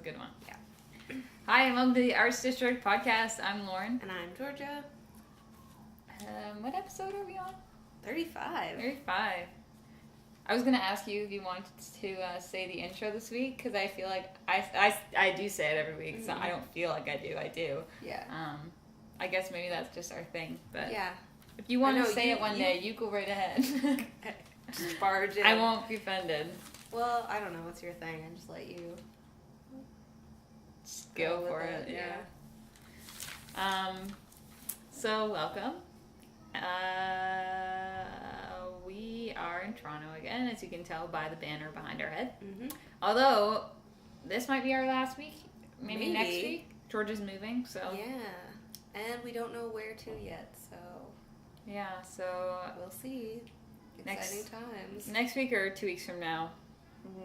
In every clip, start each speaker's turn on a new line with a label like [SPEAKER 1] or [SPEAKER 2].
[SPEAKER 1] good one.
[SPEAKER 2] Yeah.
[SPEAKER 1] Hi, and welcome to the Arts District podcast. I'm Lauren.
[SPEAKER 2] And I'm Georgia.
[SPEAKER 1] What episode are we on?
[SPEAKER 2] 35.
[SPEAKER 1] 35. I was going to ask you if you wanted to say the intro this week, because I feel like I do say it every week, so I don't feel like I do. I do.
[SPEAKER 2] Yeah.
[SPEAKER 1] I guess maybe that's just our thing, but
[SPEAKER 2] yeah.
[SPEAKER 1] If you want to say it one day, you go right ahead.
[SPEAKER 2] Just barge in.
[SPEAKER 1] I won't be offended.
[SPEAKER 2] Well, I don't know. What's your thing? I just let you
[SPEAKER 1] just go for it. Yeah. So welcome. We are in Toronto again, as you can tell by the banner behind our head.
[SPEAKER 2] Mm-hmm.
[SPEAKER 1] Although this might be our last week, maybe next week. Georgia's moving, so
[SPEAKER 2] yeah, and we don't know where to yet. So
[SPEAKER 1] yeah, so
[SPEAKER 2] we'll see. Exciting times.
[SPEAKER 1] Next week or 2 weeks from now,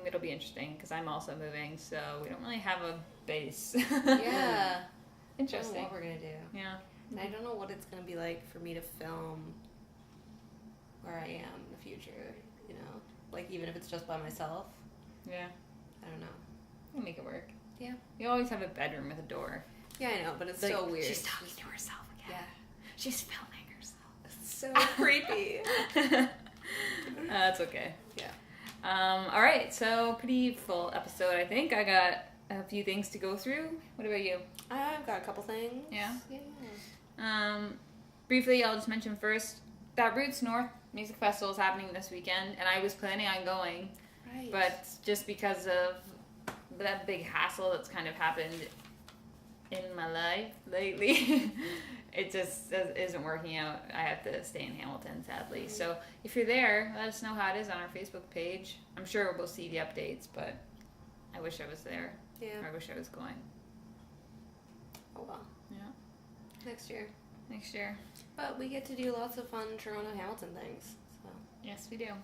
[SPEAKER 1] it'll be interesting because I'm also moving, so we don't really have a base.
[SPEAKER 2] Yeah.
[SPEAKER 1] Interesting.
[SPEAKER 2] I don't know what we're gonna do.
[SPEAKER 1] Yeah.
[SPEAKER 2] And I don't know what it's gonna be like for me to film where I am in the future. You know, like even if it's just by myself.
[SPEAKER 1] Yeah.
[SPEAKER 2] I don't know.
[SPEAKER 1] We'll make it work.
[SPEAKER 2] Yeah.
[SPEAKER 1] You always have a bedroom with a door.
[SPEAKER 2] Yeah, I know, but it's
[SPEAKER 1] like,
[SPEAKER 2] so weird.
[SPEAKER 1] She's talking to herself again.
[SPEAKER 2] Yeah.
[SPEAKER 1] She's filming herself.
[SPEAKER 2] It's so creepy.
[SPEAKER 1] That's okay.
[SPEAKER 2] Yeah.
[SPEAKER 1] All right, so pretty full episode, I think. I got a few things to go through. What about you?
[SPEAKER 2] I've got a couple things.
[SPEAKER 1] Yeah?
[SPEAKER 2] Yeah.
[SPEAKER 1] Briefly, I'll just mention first that Roots North Music Festival is happening this weekend, and I was planning on going.
[SPEAKER 2] Right.
[SPEAKER 1] But just because of that big hassle that's kind of happened in my life lately, it just isn't working out. I have to stay in Hamilton, sadly. Mm-hmm. So if you're there, let us know how it is on our Facebook page. I'm sure we'll see the updates, but I wish I was there.
[SPEAKER 2] Yeah.
[SPEAKER 1] I wish I was going.
[SPEAKER 2] Oh well.
[SPEAKER 1] Yeah.
[SPEAKER 2] Next year.
[SPEAKER 1] Next year.
[SPEAKER 2] But we get to do lots of fun Toronto Hamilton things. So.
[SPEAKER 1] Yes, we do.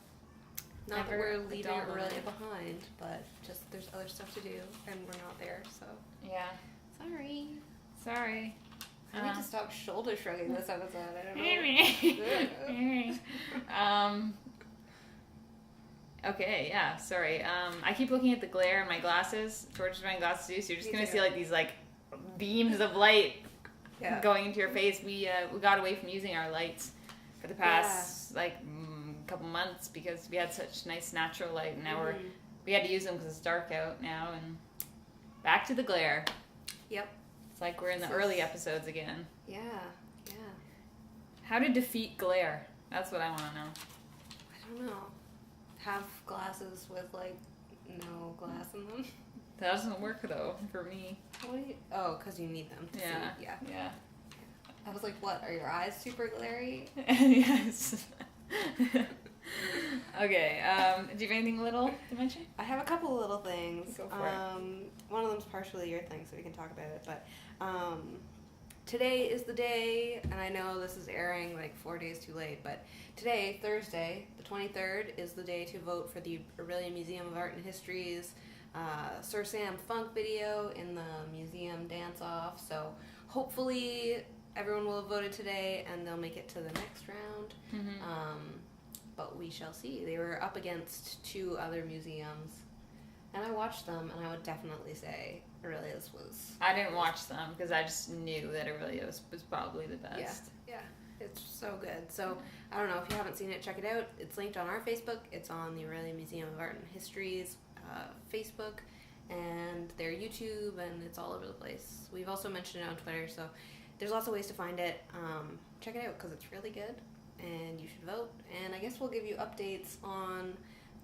[SPEAKER 2] Not that we're leaving it really behind, but just there's other stuff to do, and we're not there, so.
[SPEAKER 1] Yeah. Sorry.
[SPEAKER 2] I need to stop shoulder shrugging this episode. I don't know.
[SPEAKER 1] Okay, yeah, sorry. I keep looking at the glare in my glasses. George's wearing glasses too, so you're just going to see like these like beams of light going into your face. We got away from using our lights for the past couple months because we had such nice natural light, and now we had to use them because it's dark out now, and back to the glare.
[SPEAKER 2] Yep.
[SPEAKER 1] It's like we're in the early episodes again.
[SPEAKER 2] Yeah.
[SPEAKER 1] How to defeat glare? That's what I want to know.
[SPEAKER 2] I don't know. Have glasses with like no glass in them.
[SPEAKER 1] That doesn't work though for me.
[SPEAKER 2] Oh, because you need them to see. Yeah. I was like, what? Are your eyes super glary?
[SPEAKER 1] Yes. Okay. Do you have anything little to mention?
[SPEAKER 2] I have a couple of little things.
[SPEAKER 1] Go for it.
[SPEAKER 2] One of them's partially your thing, so we can talk about it. But today is the day, and I know this is airing like 4 days too late, but today, Thursday, the 23rd, is the day to vote for the Orillia Museum of Art and History's Sir Sam Funk video in the museum dance-off. So hopefully everyone will have voted today, and they'll make it to the next round. Mm-hmm. But we shall see. They were up against 2 other museums, and I watched them, and I would definitely say Aurelia's was...
[SPEAKER 1] I didn't watch them because I just knew that Aurelia's was probably the best.
[SPEAKER 2] Yeah. It's so good. So, I don't know, if you haven't seen it, check it out. It's linked on our Facebook. It's on the Orillia Museum of Art and History's Facebook, and their YouTube, and it's all over the place. We've also mentioned it on Twitter, so there's lots of ways to find it. Check it out because it's really good, and you should vote. And I guess we'll give you updates on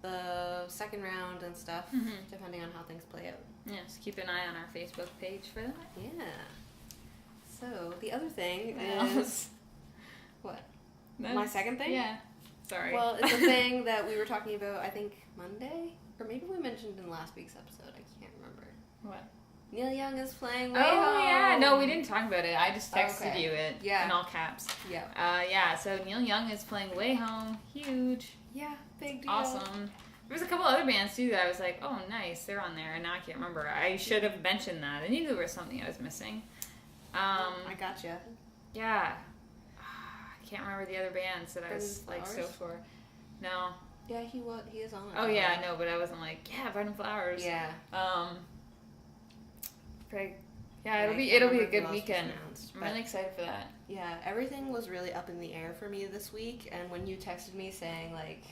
[SPEAKER 2] the second round and stuff, depending on how things play out.
[SPEAKER 1] Yes, keep an eye on our Facebook page for that.
[SPEAKER 2] Yeah. So, the other thing is... What? My second thing?
[SPEAKER 1] Yeah. Sorry.
[SPEAKER 2] Well, it's a thing that we were talking about, I think, Monday? Or maybe we mentioned in last week's episode. I can't remember.
[SPEAKER 1] What?
[SPEAKER 2] Neil Young is playing WayHome.
[SPEAKER 1] Oh, yeah. No, we didn't talk about it. I just texted you it in all caps.
[SPEAKER 2] Yeah.
[SPEAKER 1] So Neil Young is playing WayHome. Huge.
[SPEAKER 2] Yeah, big deal.
[SPEAKER 1] Awesome. There was a couple other bands, too, that I was like, oh, nice, they're on there, and now I can't remember. I should have mentioned that. I knew there was something I was missing.
[SPEAKER 2] I gotcha.
[SPEAKER 1] Yeah. I can't remember the other bands that I was, like, so for. No.
[SPEAKER 2] Yeah, he is on it.
[SPEAKER 1] Oh, yeah, I know, but I wasn't like, yeah, Brendan Flowers.
[SPEAKER 2] Yeah.
[SPEAKER 1] Pretty, yeah, it'll be a good weekend. I'm really excited for that.
[SPEAKER 2] Yeah, everything was really up in the air for me this week, and when you texted me saying like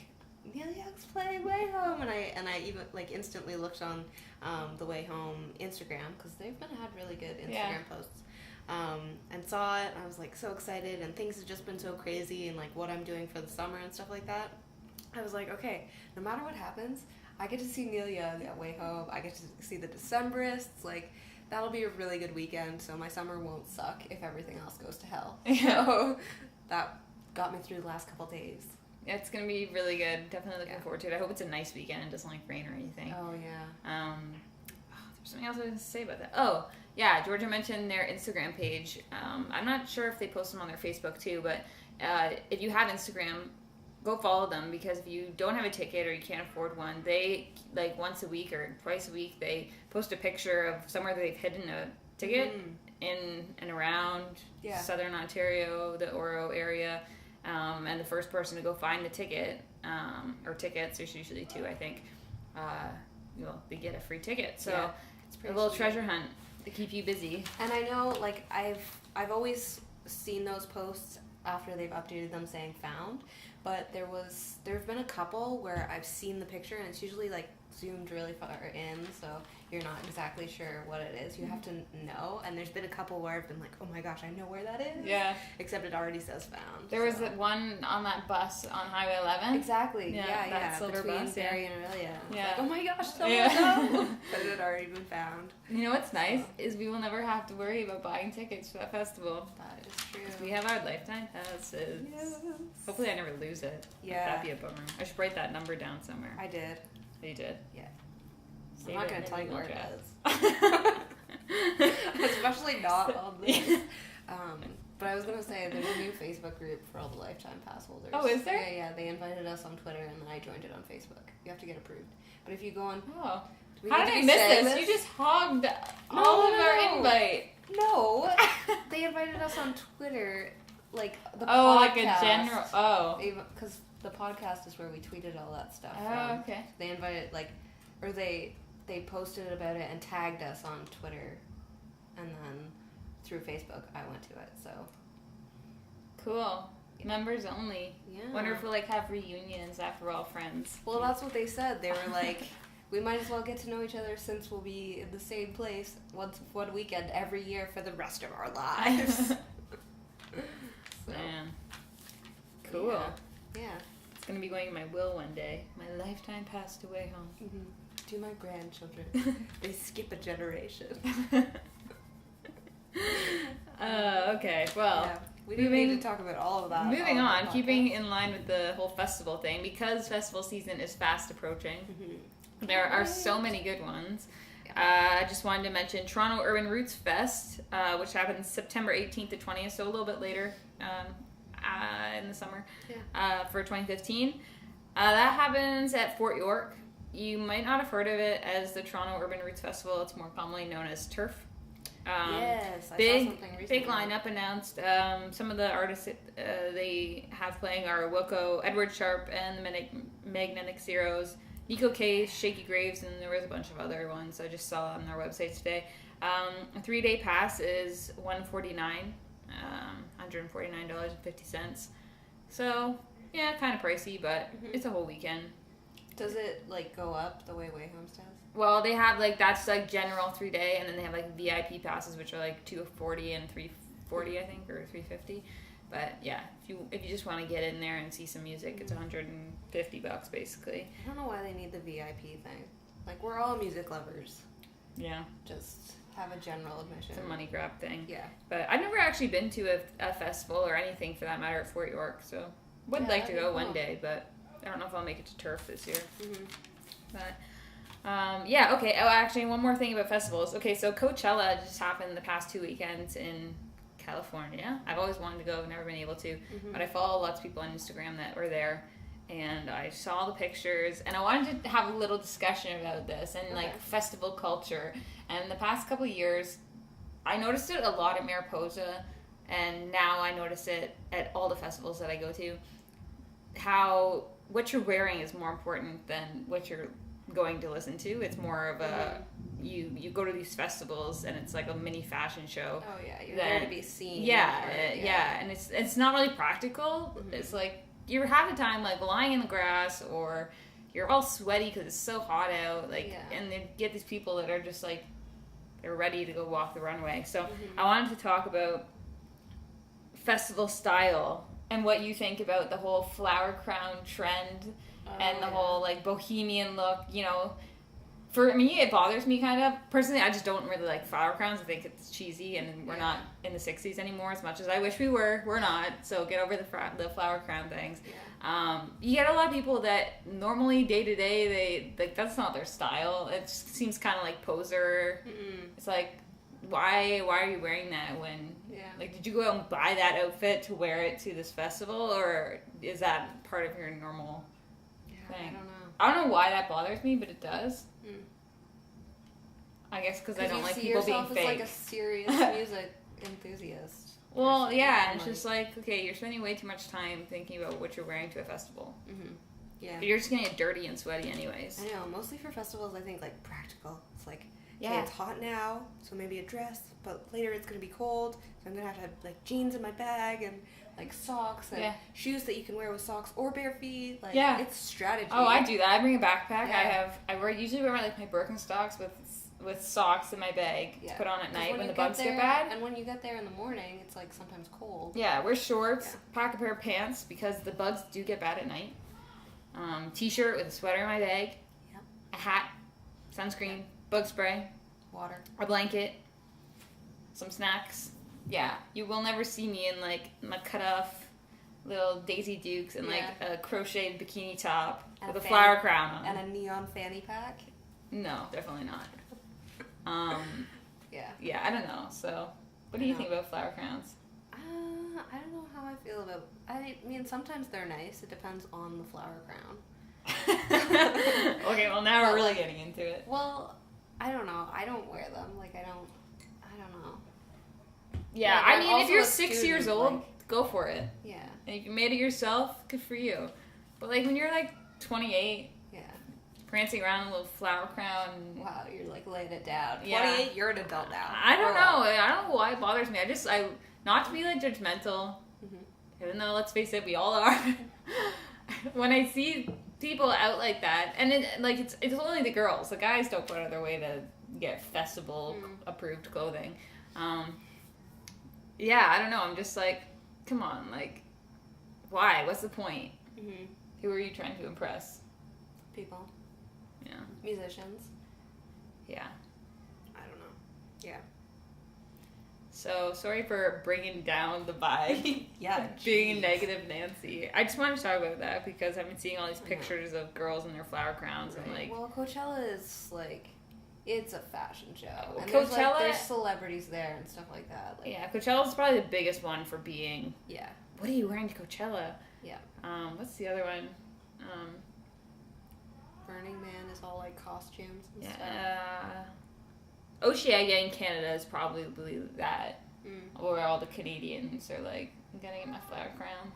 [SPEAKER 2] Neil's playing WayHome, and I even like instantly looked on the WayHome Instagram, because they've had really good Instagram posts, and saw it, and I was like so excited, and things have just been so crazy, and like what I'm doing for the summer and stuff like that. I was like, okay, no matter what happens, I get to see Neil Young at WayHome. I get to see the Decemberists. Like, that'll be a really good weekend, so my summer won't suck if everything else goes to hell.
[SPEAKER 1] Yeah.
[SPEAKER 2] So that got me through the last couple days.
[SPEAKER 1] Yeah, it's going to be really good. Definitely looking forward to it. I hope it's a nice weekend. It doesn't like rain or anything.
[SPEAKER 2] Oh, yeah.
[SPEAKER 1] There's something else I was going to say about that. Oh, yeah, Georgia mentioned their Instagram page. I'm not sure if they post them on their Facebook too, but if you have Instagram, go follow them, because if you don't have a ticket or you can't afford one, they, like, once a week or twice a week, they post a picture of somewhere that they've hidden a ticket in and around southern Ontario, the Oro area, and the first person to go find the ticket, or tickets, there's usually 2, I think, they get a free ticket. So it's a little treasure hunt to keep you busy.
[SPEAKER 2] And I know, like, I've always seen those posts after they've updated them saying found, but there've been a couple where I've seen the picture, and it's usually like zoomed really far in, so you're not exactly sure what it is. You have to know, and there's been a couple where I've been like, oh my gosh, I know where that is.
[SPEAKER 1] Yeah.
[SPEAKER 2] Except it already says found.
[SPEAKER 1] There was that one on that bus on Highway 11.
[SPEAKER 2] Exactly. Yeah.
[SPEAKER 1] Silver
[SPEAKER 2] between
[SPEAKER 1] bus,
[SPEAKER 2] Barrie and Aurelia.
[SPEAKER 1] Yeah.
[SPEAKER 2] Like, oh my gosh, someone know. But it had already been found.
[SPEAKER 1] You know what's nice is we will never have to worry about buying tickets for that festival.
[SPEAKER 2] That is true.
[SPEAKER 1] We have our lifetime passes. Yes. Hopefully I never lose it.
[SPEAKER 2] Yeah.
[SPEAKER 1] That'd be a bummer. I should write that number down somewhere.
[SPEAKER 2] I did.
[SPEAKER 1] Oh, you did?
[SPEAKER 2] Yeah.
[SPEAKER 1] Save
[SPEAKER 2] I'm not going to tell you where it is. Especially not on this. But I was going to say, there's a new Facebook group for all the lifetime pass holders.
[SPEAKER 1] Oh, is there?
[SPEAKER 2] Yeah. They invited us on Twitter, and then I joined it on Facebook. You have to get approved. But if you go on...
[SPEAKER 1] Oh. How did I miss this? You just hogged all of our invite.
[SPEAKER 2] No. They invited us on Twitter, like the podcast.
[SPEAKER 1] Oh, like a general...
[SPEAKER 2] Because the podcast is where we tweeted all that stuff
[SPEAKER 1] from. Okay.
[SPEAKER 2] They invited, or they posted about it and tagged us on Twitter, and then through Facebook I went to it. So
[SPEAKER 1] cool. Members only.
[SPEAKER 2] Yeah.
[SPEAKER 1] Wonder if we'll have reunions after we're all friends.
[SPEAKER 2] Well, that's what they said. They were like, we might as well get to know each other, since we'll be in the same place one weekend every year for the rest of our lives.
[SPEAKER 1] So. Man. Cool.
[SPEAKER 2] Yeah.
[SPEAKER 1] It's gonna be going in my will one day. My lifetime passed away home.
[SPEAKER 2] Mm-hmm. Do my grandchildren. They skip a generation.
[SPEAKER 1] Okay, well.
[SPEAKER 2] Yeah. We didn't need to talk about all of that.
[SPEAKER 1] Moving on, keeping in line with the whole festival thing, because festival season is fast approaching, there are so many good ones. I just wanted to mention Toronto Urban Roots Fest, which happens September 18th to 20th, so a little bit later in the summer, for 2015. That happens at Fort York. You might not have heard of it as the Toronto Urban Roots Festival. It's more commonly known as TURF.
[SPEAKER 2] Yes, I
[SPEAKER 1] saw
[SPEAKER 2] something recently.
[SPEAKER 1] Big lineup announced. Some of the artists they have playing are Wilco, Edward Sharp, and the Magnetic Zeros, Nico Case, Shaky Graves, and there was a bunch of other ones I just saw on their website today. A 3-day pass is $149, $149.50. So yeah, kind of pricey, but it's a whole weekend.
[SPEAKER 2] Does it go up the way WayHome's does?
[SPEAKER 1] Well, they have that's general 3-day, and then they have VIP passes, which are $240 and $340, I think, or $350. But yeah, if you just want to get in there and see some music, it's $150 basically.
[SPEAKER 2] I don't know why they need the VIP thing. We're all music lovers.
[SPEAKER 1] Yeah.
[SPEAKER 2] Just have a general admission.
[SPEAKER 1] It's a money grab thing.
[SPEAKER 2] Yeah.
[SPEAKER 1] But I've never actually been to a festival or anything for that matter at Fort York, so would like to go one day, but I don't know if I'll make it to TURF this year. But okay. Oh, actually, one more thing about festivals. Okay, so Coachella just happened the past 2 weekends in California. I've always wanted to go, never been able to, but I follow lots of people on Instagram that were there, and I saw the pictures, and I wanted to have a little discussion about this and festival culture. And the past couple of years, I noticed it a lot at Mariposa, and now I notice it at all the festivals that I go to. How what you're wearing is more important than what you're going to listen to. It's more of a you go to these festivals and it's like a mini fashion show.
[SPEAKER 2] Oh yeah, you're there to be seen.
[SPEAKER 1] Yeah, and it's not really practical. It's like you're half the time like lying in the grass, or you're all sweaty because it's so hot out. Like, and they get these people that are just like they're ready to go walk the runway. So I wanted to talk about festival style and what you think about the whole flower crown trend and the whole like bohemian look, you know. For me, it bothers me kind of. Personally, I just don't really like flower crowns. I think it's cheesy, and we're not in the 60s anymore as much as I wish we were. We're not, so get over the flower crown things. Yeah. You get a lot of people that normally day to day, they like that's not their style. It just seems kind of like poser. It's like, why are you wearing that when, like, did you go out and buy that outfit to wear it to this festival, or is that part of your normal thing? I don't know why that bothers me, but it does. I guess because I don't like people being fake.
[SPEAKER 2] As like a serious music enthusiast.
[SPEAKER 1] Well, and it's just like, okay, you're spending way too much time thinking about what you're wearing to a festival. Yeah. But you're just gonna get dirty and sweaty anyways.
[SPEAKER 2] I know. Mostly for festivals, I think like practical. It's like, okay, it's hot now, so maybe a dress, but later it's gonna be cold, so I'm gonna have like jeans in my bag and like socks and shoes that you can wear with socks or bare feet. Like, it's strategy.
[SPEAKER 1] Oh, I do that. I bring a backpack. I usually wear like my Birkenstocks with socks in my bag to put on at night when the bugs get bad.
[SPEAKER 2] And when you get there in the morning, it's like sometimes cold.
[SPEAKER 1] Yeah, wear shorts, pack a pair of pants because the bugs do get bad at night. T-shirt with a sweater in my bag, a hat, sunscreen, bug spray,
[SPEAKER 2] water,
[SPEAKER 1] a blanket, some snacks. Yeah, you will never see me in like my cut off little Daisy Dukes and like a crocheted bikini top with a flower crown on.
[SPEAKER 2] And a neon fanny pack?
[SPEAKER 1] No, definitely not. I don't know. So, what do you think about flower crowns?
[SPEAKER 2] I don't know how I feel about. I mean, sometimes they're nice. It depends on the flower crown.
[SPEAKER 1] Okay, well now we're really getting into it.
[SPEAKER 2] Well, I don't know. I don't wear them. Like I don't know.
[SPEAKER 1] Yeah, I mean, if you're 6 years old, go for it. Yeah. And if you made it yourself, good for you. But like when you're like 28. Prancing around in a little flower crown.
[SPEAKER 2] Wow, you're like laying it down. 28, you're an adult now.
[SPEAKER 1] I don't know. I don't know why it bothers me. I not to be like judgmental, even though let's face it, we all are. When I see people out like that, and it's only the girls. The guys don't go out of their way to get festival approved clothing. I don't know. I'm just like, come on, like, why? What's the point? Who are you trying to impress?
[SPEAKER 2] People.
[SPEAKER 1] Yeah.
[SPEAKER 2] Musicians.
[SPEAKER 1] Yeah.
[SPEAKER 2] I don't know. Yeah.
[SPEAKER 1] So, sorry for bringing down the vibe.
[SPEAKER 2] Geez.
[SPEAKER 1] Being a negative Nancy. I just wanted to talk about that because I've been seeing all these pictures of girls in their flower crowns and like...
[SPEAKER 2] Well, Coachella is like... It's a fashion show. And
[SPEAKER 1] Coachella...
[SPEAKER 2] there's celebrities there and stuff like that. Like,
[SPEAKER 1] yeah, Coachella's probably the biggest one for being...
[SPEAKER 2] Yeah.
[SPEAKER 1] What are you wearing to Coachella?
[SPEAKER 2] Yeah.
[SPEAKER 1] What's the other one?
[SPEAKER 2] Burning Man is all like costumes and stuff.
[SPEAKER 1] Oceania in Canada is probably that. Or all the Canadians are like, I'm gonna get my flower crown.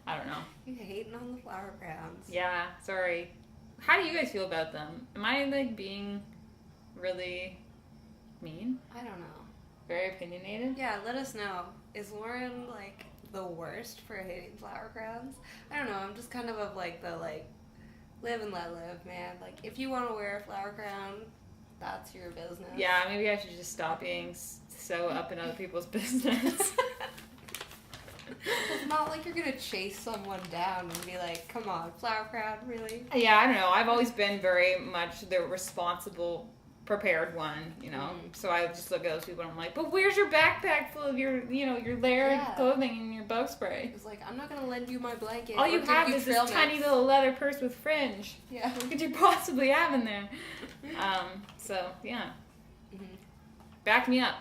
[SPEAKER 1] I don't know.
[SPEAKER 2] You hating on the flower crowns.
[SPEAKER 1] Yeah, sorry. How do you guys feel about them? Am I like being really mean?
[SPEAKER 2] I don't know.
[SPEAKER 1] Very opinionated?
[SPEAKER 2] Yeah, let us know. Is Lauren like the worst for hating flower crowns? I don't know. I'm just kind of like the like live and let live, man. Like if you want to wear a flower crown, that's your business.
[SPEAKER 1] Yeah, maybe I should just stop being so up in other people's business.
[SPEAKER 2] It's not like you're gonna chase someone down and be like, come on, flower crown, really?
[SPEAKER 1] Yeah, I don't know. I've always been very much the responsible, prepared one, you know. So I just look at those people and I'm like, but where's your backpack full of your layered clothing and your bug spray?
[SPEAKER 2] It's like, I'm not gonna lend you my blanket.
[SPEAKER 1] All you have is this tiny little leather purse with fringe.
[SPEAKER 2] Yeah.
[SPEAKER 1] What could you possibly have in there? So, yeah. Back me up.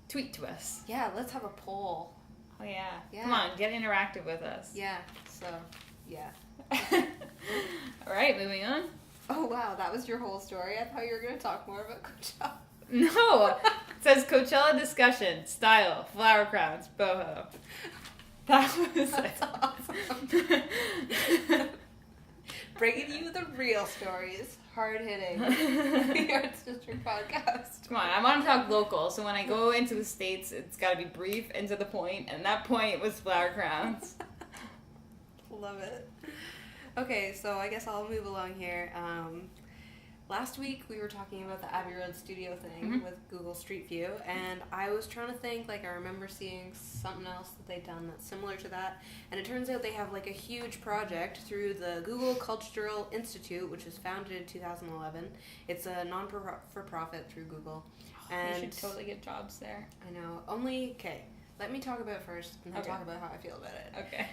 [SPEAKER 1] Tweet to us.
[SPEAKER 2] Yeah, let's have a poll.
[SPEAKER 1] Oh, yeah. Come on, get interactive with us.
[SPEAKER 2] Yeah, so, yeah.
[SPEAKER 1] All right, moving on.
[SPEAKER 2] Oh, wow, that was your whole story? I thought you were going to talk more about Coachella.
[SPEAKER 1] No. It says Coachella discussion, style, flower crowns, boho. That was
[SPEAKER 2] That's awesome. Bringing you the real stories. Hard-hitting. The Arts District podcast.
[SPEAKER 1] Come on, I want to talk local, so when I go into the States, it's got to be brief and to the point, and that point was flower crowns.
[SPEAKER 2] Love it. Okay, so I guess I'll move along here. Last week we were talking about the Abbey Road studio thing with Google Street View, and I was trying to think, like, I remember seeing something else that they'd done that's similar to that, and it turns out they have, like, a huge project through the Google Cultural Institute, which was founded in 2011. It's a non-for-profit through Google. And
[SPEAKER 1] you should totally get jobs there.
[SPEAKER 2] I know. Okay, let me talk about it first, and then talk about how I feel about it.
[SPEAKER 1] Okay.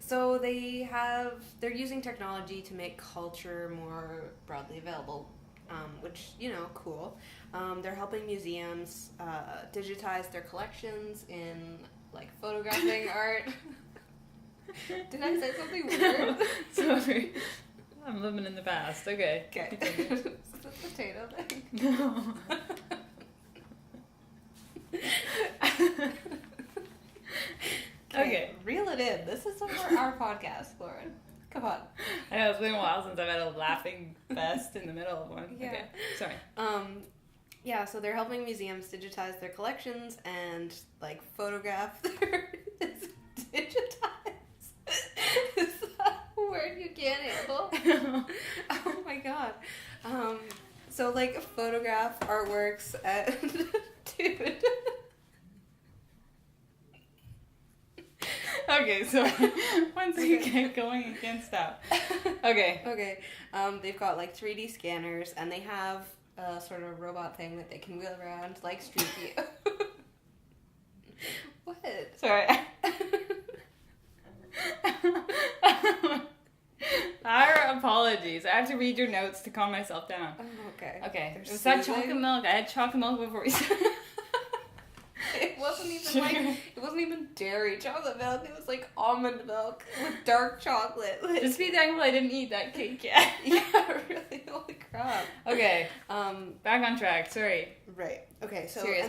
[SPEAKER 2] So they're using technology to make culture more broadly available, which, cool. They're helping museums digitize their collections in, like, photographing art. Did I say something weird?
[SPEAKER 1] Sorry. I'm living in the past. Okay.
[SPEAKER 2] Okay. Is this a potato thing?
[SPEAKER 1] No. Okay.
[SPEAKER 2] Reel it in. This is our podcast, Lauren. Come on.
[SPEAKER 1] I know, it's been a while since I've had a laughing fest in the middle of one.
[SPEAKER 2] Yeah.
[SPEAKER 1] Okay. Sorry.
[SPEAKER 2] Yeah, so they're helping museums digitize their collections and, like, photograph their... digitize? Is that a word you can't handle? Oh my god. So, like, photograph artworks and... Dude...
[SPEAKER 1] Okay, so once you get going, you can't stop. Okay.
[SPEAKER 2] Okay. They've got, like, 3D scanners, and they have a sort of robot thing that they can wheel around, like Street View. What?
[SPEAKER 1] Sorry. Our apologies. I have to read your notes to calm myself down.
[SPEAKER 2] Oh, okay.
[SPEAKER 1] Okay. Was that chocolate milk? I had chocolate milk before we started.
[SPEAKER 2] It wasn't even dairy chocolate milk. It was like almond milk with dark chocolate. Like,
[SPEAKER 1] just be thankful I didn't eat that cake yet.
[SPEAKER 2] Yeah, really. Holy crap.
[SPEAKER 1] Okay. Back on track. Sorry.
[SPEAKER 2] Right. Okay. So
[SPEAKER 1] Serious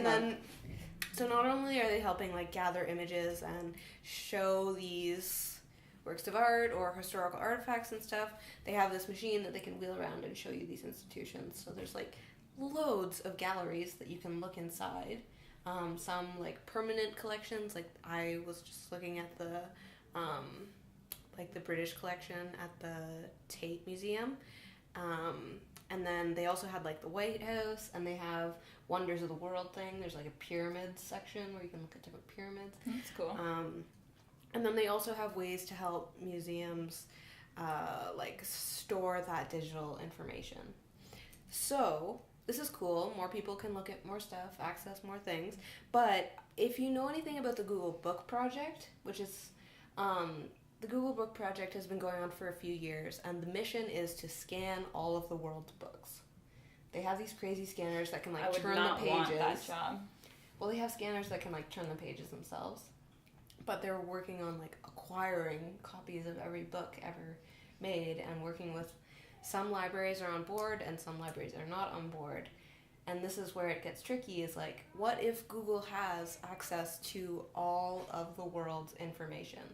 [SPEAKER 2] so not only are they helping, like, gather images and show these works of art or historical artifacts and stuff, they have this machine that they can wheel around and show you these institutions. So there's, like, loads of galleries that you can look inside. Some, like, permanent collections, like, I was just looking at the British collection at the Tate Museum, and then they also had, like, the White House, and they have Wonders of the World thing. There's, like, a pyramids section where you can look at different pyramids.
[SPEAKER 1] That's cool.
[SPEAKER 2] And then they also have ways to help museums, like, store that digital information. So... this is cool. More people can look at more stuff, access more things. But if you know anything about the Google Book Project, which is, the Google Book Project has been going on for a few years, and the mission is to scan all of the world's books. They have these crazy scanners that can, like, turn the pages. I would not want
[SPEAKER 1] that job.
[SPEAKER 2] Well, they have scanners that can, like, turn the pages themselves. But they're working on, like, acquiring copies of every book ever made, and working with... some libraries are on board and some libraries are not on board. And this is where it gets tricky, is, like, what if Google has access to all of the world's information?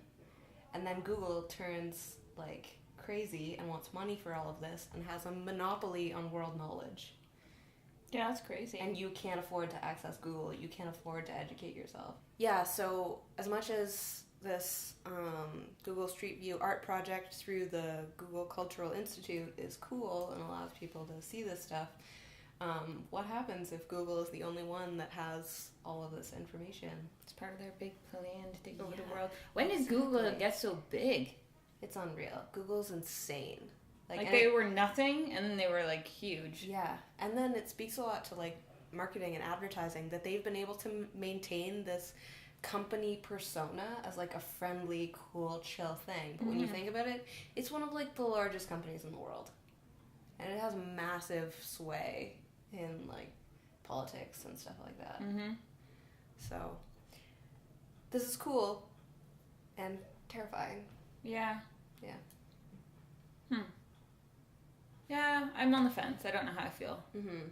[SPEAKER 2] And then Google turns, like, crazy and wants money for all of this and has a monopoly on world knowledge.
[SPEAKER 1] Yeah, that's crazy.
[SPEAKER 2] And you can't afford to access Google. You can't afford to educate yourself. Yeah, so as much as... this Google Street View art project through the Google Cultural Institute is cool and allows people to see this stuff, what happens if Google is the only one that has all of this information?
[SPEAKER 1] It's part of their big plan to take over the world. When did Google get so big?
[SPEAKER 2] It's unreal. Google's insane.
[SPEAKER 1] Like they were nothing, and then they were, like, huge.
[SPEAKER 2] Yeah, and then it speaks a lot to, like, marketing and advertising that they've been able to maintain this company persona as, like, a friendly, cool, chill thing. But when you think about it, it's one of, like, the largest companies in the world. And it has massive sway in, like, politics and stuff like that. Mm-hmm. So, this is cool and terrifying.
[SPEAKER 1] Yeah.
[SPEAKER 2] Yeah.
[SPEAKER 1] Yeah, I'm on the fence. I don't know how I feel.
[SPEAKER 2] Mm-hmm.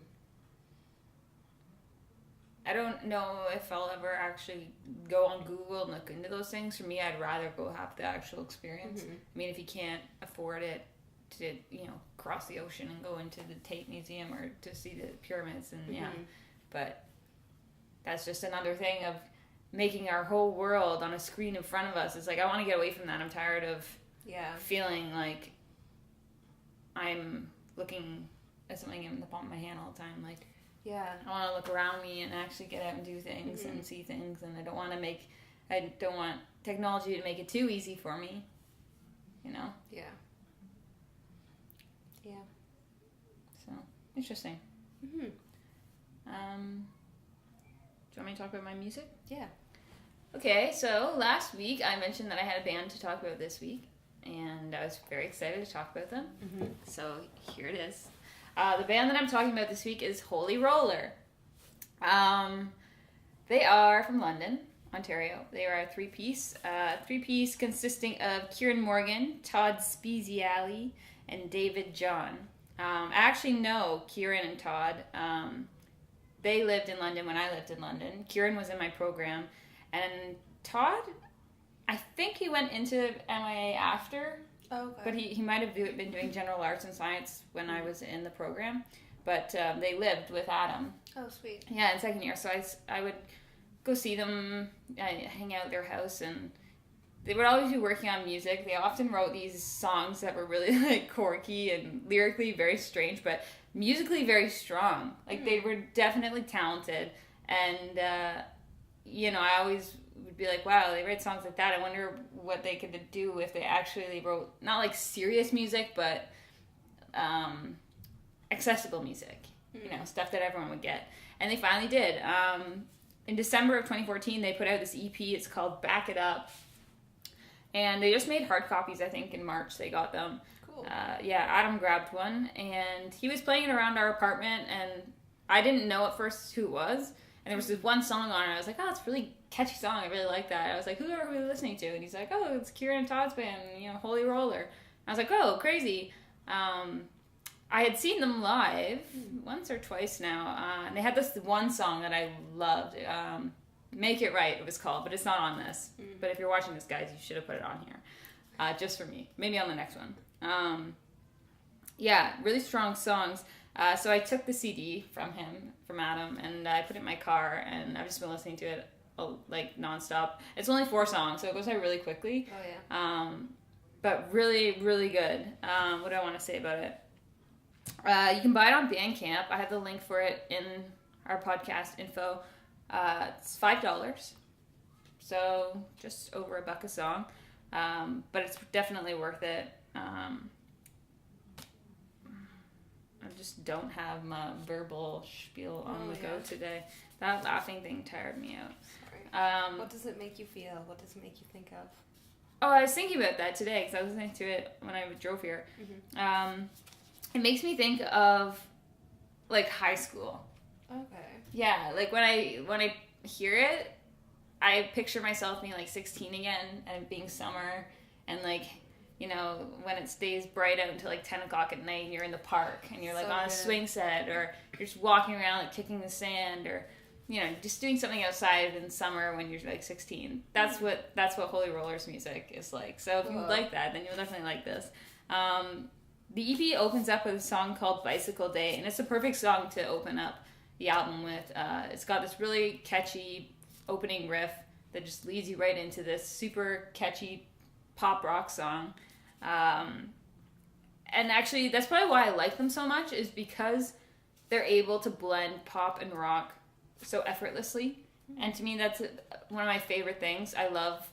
[SPEAKER 1] I don't know if I'll ever actually go on Google and look into those things. For me, I'd rather go have the actual experience. I mean, if you can't afford it to, cross the ocean and go into the Tate Museum or to see the pyramids, and but that's just another thing of making our whole world on a screen in front of us. It's like, I want to get away from that. I'm tired of feeling like I'm looking at something in the palm of my hand all the time. Like, I want to look around me and actually get out and do things and see things, and I don't want technology to make it too easy for me, Yeah. So, interesting. Do you want me to talk about my music?
[SPEAKER 2] Yeah.
[SPEAKER 1] Okay, so last week I mentioned that I had a band to talk about this week, and I was very excited to talk about them. So here it is. The band that I'm talking about this week is Holy Roller. They are from London, Ontario. They are a three-piece consisting of Kieran Morgan, Todd Speziali, and David John. I actually know Kieran and Todd. They lived in London when I lived in London. Kieran was in my program, and Todd, I think he went into MIA after.
[SPEAKER 2] Oh, okay.
[SPEAKER 1] But he might have been doing general arts and science when I was in the program. But they lived with Adam.
[SPEAKER 2] Oh, sweet.
[SPEAKER 1] Yeah, in second year. So I would go see them, hang out at their house, and they would always be working on music. They often wrote these songs that were really like quirky and lyrically very strange, but musically very strong. Like they were definitely talented, and I always would be like, wow, they write songs like that. I wonder what they could do if they actually wrote not like serious music, but accessible music, stuff that everyone would get. And they finally did. In December of 2014, they put out this EP. It's called Back It Up. And they just made hard copies, I think, in March. They got them.
[SPEAKER 2] Cool.
[SPEAKER 1] Adam grabbed one, and he was playing it around our apartment, and I didn't know at first who it was. And there was this one song on it. I was like, oh, it's a really catchy song. I really like that. I was like, who are we listening to? And he's like, oh, it's Kieran and Todd's band, Holy Roller. I was like, oh, crazy. I had seen them live once or twice now. And they had this one song that I loved. Make It Right, it was called, but it's not on this. But if you're watching this, guys, you should have put it on here. Just for me. Maybe on the next one. Really strong songs. So I took the CD from Adam, and I put it in my car, and I've just been listening to it like nonstop. It's only 4 songs, so it goes by really quickly.
[SPEAKER 2] Oh yeah.
[SPEAKER 1] But really, really good. What do I want to say about it? You can buy it on Bandcamp. I have the link for it in our podcast info. It's $5, so just over $1 a song. But it's definitely worth it. I just don't have my verbal spiel on the go today. That laughing thing tired me out.
[SPEAKER 2] Sorry. What does it make you feel? What does it make you think of?
[SPEAKER 1] Oh, I was thinking about that today because I was listening to it when I drove here. It makes me think of like high school. Okay. Yeah, like when I hear it, I picture myself being like 16 again and being summer and like, when it stays bright out until like 10 o'clock at night and you're in the park and you're like on a swing set, or you're just walking around like kicking the sand, or just doing something outside in summer when you're like 16. That's what Holy Roller's music is like. So if you like that, then you'll definitely like this. The EP opens up with a song called Bicycle Day, and it's a perfect song to open up the album with. It's got this really catchy opening riff that just leads you right into this super catchy pop rock song. And actually, that's probably why I like them so much, is because they're able to blend pop and rock so effortlessly. And to me, that's one of my favorite things. I love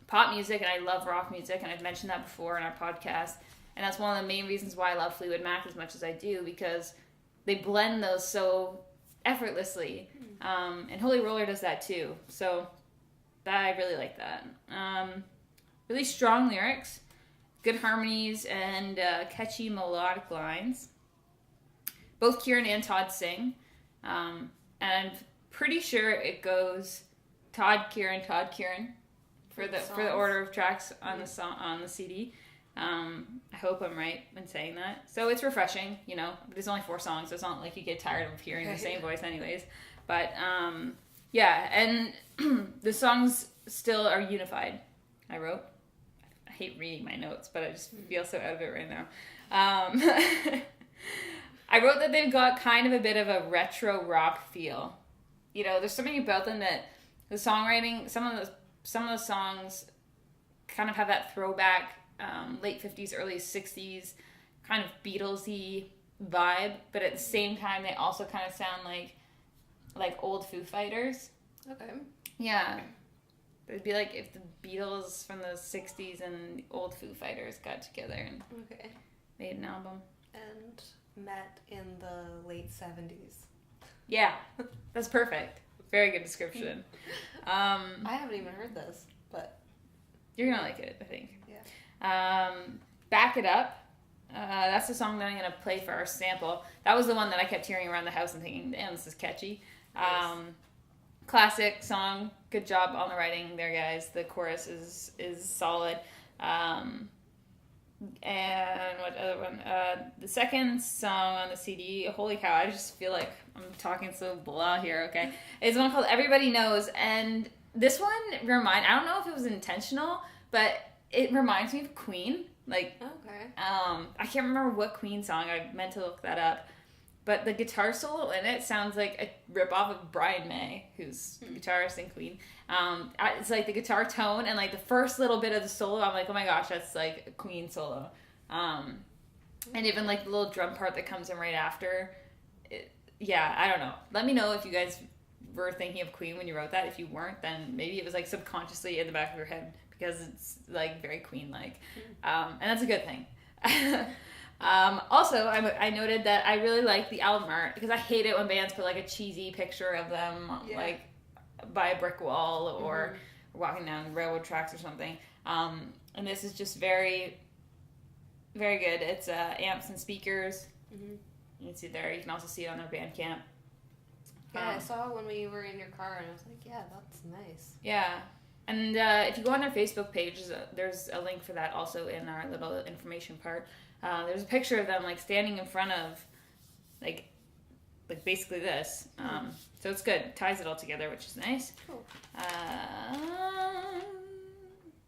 [SPEAKER 1] pop music and I love rock music, and I've mentioned that before in our podcast. And that's one of the main reasons why I love Fleetwood Mac as much as I do, because they blend those so effortlessly. And Holy Roller does that too. So I really like that. Really strong lyrics, good harmonies, and catchy melodic lines. Both Kieran and Todd sing. And I'm pretty sure it goes Todd, Kieran for the order of tracks on the song on the CD. I hope I'm right in saying that. So it's refreshing, but it's only 4 songs, so it's not like you get tired of hearing the same voice anyways. But yeah, and the songs still are unified. I hate reading my notes, but I just feel so out of it right now. I wrote that they've got kind of a bit of a retro rock feel. You know, there's something about them that the songwriting, some of the songs kind of have that throwback late 50s, early 60s kind of Beatlesy vibe, but at the same time they also kind of sound like old Foo Fighters.
[SPEAKER 2] Okay.
[SPEAKER 1] Yeah. It'd be like if the Beatles from the 60s and old Foo Fighters got together and made an album.
[SPEAKER 2] And met in the late 70s.
[SPEAKER 1] Yeah, that's perfect. Very good description.
[SPEAKER 2] I haven't even heard this, but...
[SPEAKER 1] You're going to like it, I think.
[SPEAKER 2] Yeah.
[SPEAKER 1] Back It Up. That's the song that I'm going to play for our sample. That was the one that I kept hearing around the house and thinking, damn, this is catchy.
[SPEAKER 2] Nice.
[SPEAKER 1] Classic song. Good job on the writing there, guys. The chorus is solid. And what other one? The second song on the CD, holy cow, I just feel like I'm talking so blah here, okay? It's one called Everybody Knows, and this one I don't know if it was intentional, but it reminds me of Queen. Like,
[SPEAKER 2] okay.
[SPEAKER 1] I can't remember what Queen song, I meant to look that up, but the guitar solo in it sounds like a ripoff of Brian May, who's the guitarist in Queen. It's like the guitar tone and like the first little bit of the solo, I'm like, oh my gosh, that's like a Queen solo. And even like the little drum part that comes in right after. I don't know. Let me know if you guys were thinking of Queen when you wrote that. If you weren't, then maybe it was like subconsciously in the back of your head because it's like very Queen-like. And that's a good thing. Also, I noted that I really like the album art because I hate it when bands put like a cheesy picture of them like by a brick wall or walking down railroad tracks or something. And this is just very, very good. It's amps and speakers. You can see it there. You can also see it on their Bandcamp.
[SPEAKER 2] Yeah, I saw when we were in your car and I was like, yeah, that's nice.
[SPEAKER 1] Yeah. And if you go on their Facebook page, there's a link for that also in our little information part. There's a picture of them like standing in front of like basically this. So it's good. Ties it all together, which is nice.
[SPEAKER 2] Cool.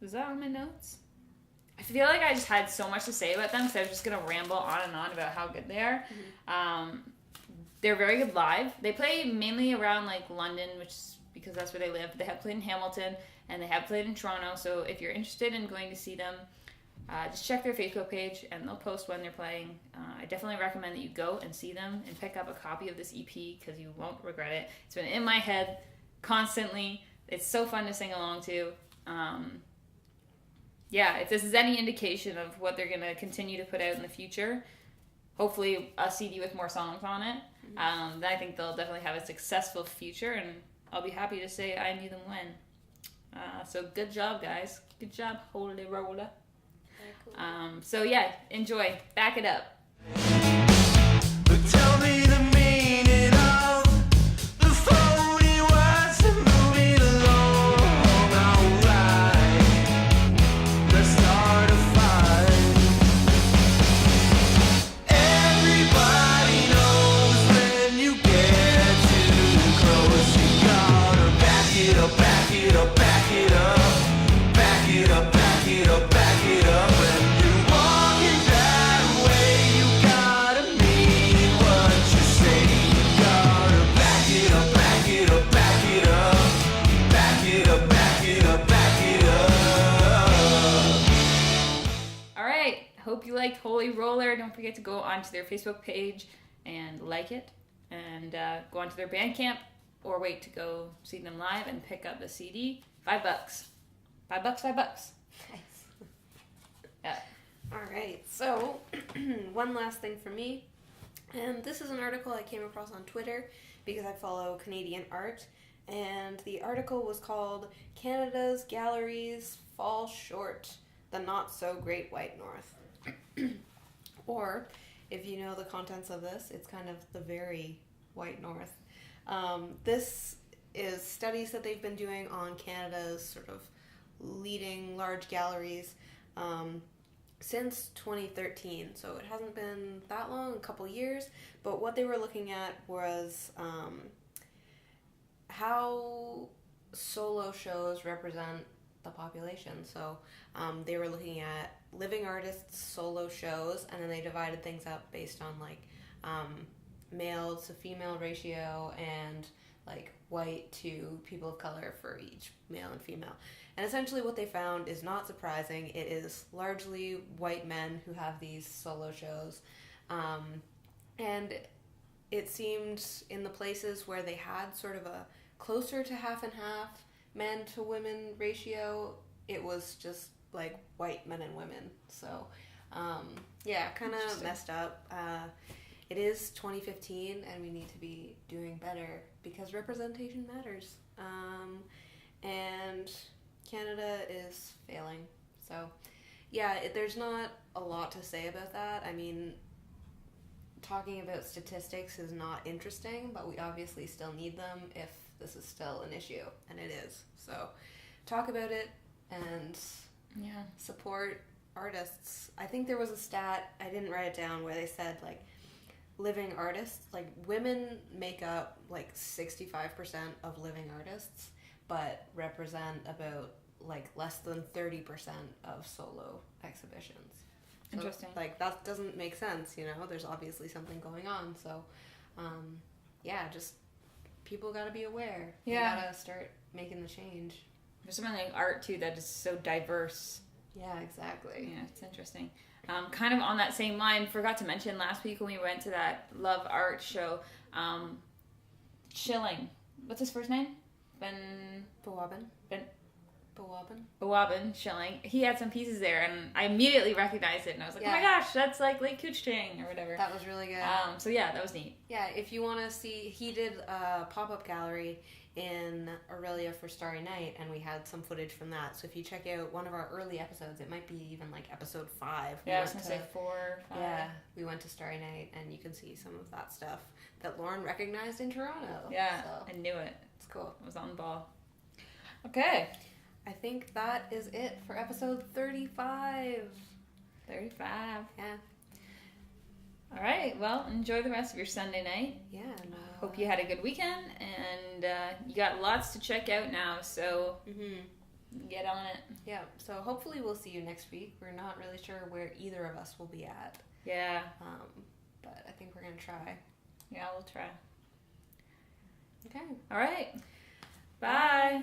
[SPEAKER 1] Was that on my notes? I feel like I just had so much to say about them, so I was just going to ramble on and on about how good they are. They're very good live. They play mainly around like London, which is because that's where they live. They have played in Hamilton, and they have played in Toronto, so if you're interested in going to see them, just check their Facebook page, and they'll post when they're playing. I definitely recommend that you go and see them and pick up a copy of this EP, because you won't regret it. It's been in my head constantly. It's so fun to sing along to. If this is any indication of what they're going to continue to put out in the future, hopefully a CD with more songs on it, then I think they'll definitely have a successful future, and I'll be happy to say I knew them when. So good job, guys. Good job, holy roller. Cool. Enjoy. Back It Up.
[SPEAKER 3] But tell me the meaning of the phony words and move it along. Alright, let's start a fight. Everybody knows when you get too close, you gotta back it up, back it up, back it up, back it up, back it up, back it up.
[SPEAKER 1] Hope you liked Holy Roller. Don't forget to go onto their Facebook page and like it, and go onto their Bandcamp, or wait to go see them live and pick up the CD. $5. $5.
[SPEAKER 2] Nice.
[SPEAKER 1] Yeah.
[SPEAKER 2] All right. So, one last thing for me, and this is an article I came across on Twitter because I follow Canadian art, and the article was called "Canada's Galleries Fall Short: The Not So Great White North." Or, if you know the contents of this, it's kind of the very white north. This is studies that they've been doing on Canada's sort of leading large galleries since 2013. So it hasn't been that long, a couple years. But what they were looking at was how solo shows represent the population. So they were looking at living artists solo shows, and then they divided things up based on like male to female ratio and like white to people of color for each male and female. And essentially what they found is not surprising. It is largely white men who have these solo shows. And it seemed in the places where they had sort of a closer to half and half men to women ratio, it was just like white men and women. So yeah, kind of messed up. It is 2015 and we need to be doing better because representation matters. And Canada is failing. So yeah, there's not a lot to say about that. I mean, talking about statistics is not interesting, but we obviously still need them if this is still an issue, and it is. So talk about it and support artists. I think there was a stat, I didn't write it down, where they said like living artists, like women make up like 65% of living artists, but represent about like less than 30% of solo exhibitions. So,
[SPEAKER 1] interesting.
[SPEAKER 2] Like that doesn't make sense, you know. There's obviously something going on. So, yeah, just people got to be aware.
[SPEAKER 1] Yeah,
[SPEAKER 2] you got to start making the change.
[SPEAKER 1] There's something like art too that is so diverse.
[SPEAKER 2] Yeah, exactly.
[SPEAKER 1] Yeah, it's interesting. Kind of on that same line, forgot to mention last week when we went to that Love Art show, Schilling. What's his first name? Bawabin Schilling. He had some pieces there, and I immediately recognized it, and I was like, oh my gosh, that's like Lake Couchiching or whatever.
[SPEAKER 2] That was really good.
[SPEAKER 1] So yeah, that was neat.
[SPEAKER 2] Yeah, if you want to see, he did a pop-up gallery in Aurelia for Starry Night, and we had some footage from that. So if you check out one of our early episodes, it might be even like episode 5.
[SPEAKER 1] Yeah, I was going to say 4 or 5.
[SPEAKER 2] Yeah, we went to Starry Night, and you can see some of that stuff that Lauren recognized in Toronto.
[SPEAKER 1] Yeah,
[SPEAKER 2] so
[SPEAKER 1] I knew it.
[SPEAKER 2] It's cool.
[SPEAKER 1] I was on the ball. Okay.
[SPEAKER 2] I think that is it for episode 35.
[SPEAKER 1] 35.
[SPEAKER 2] Yeah.
[SPEAKER 1] All right. Well, enjoy the rest of your Sunday night.
[SPEAKER 2] Yeah. And,
[SPEAKER 1] hope you had a good weekend, and you got lots to check out now, so get on it.
[SPEAKER 2] Yeah. So hopefully we'll see you next week. We're not really sure where either of us will be at.
[SPEAKER 1] Yeah.
[SPEAKER 2] But I think we're going to try.
[SPEAKER 1] Yeah, we'll try.
[SPEAKER 2] Okay.
[SPEAKER 1] All right. Bye.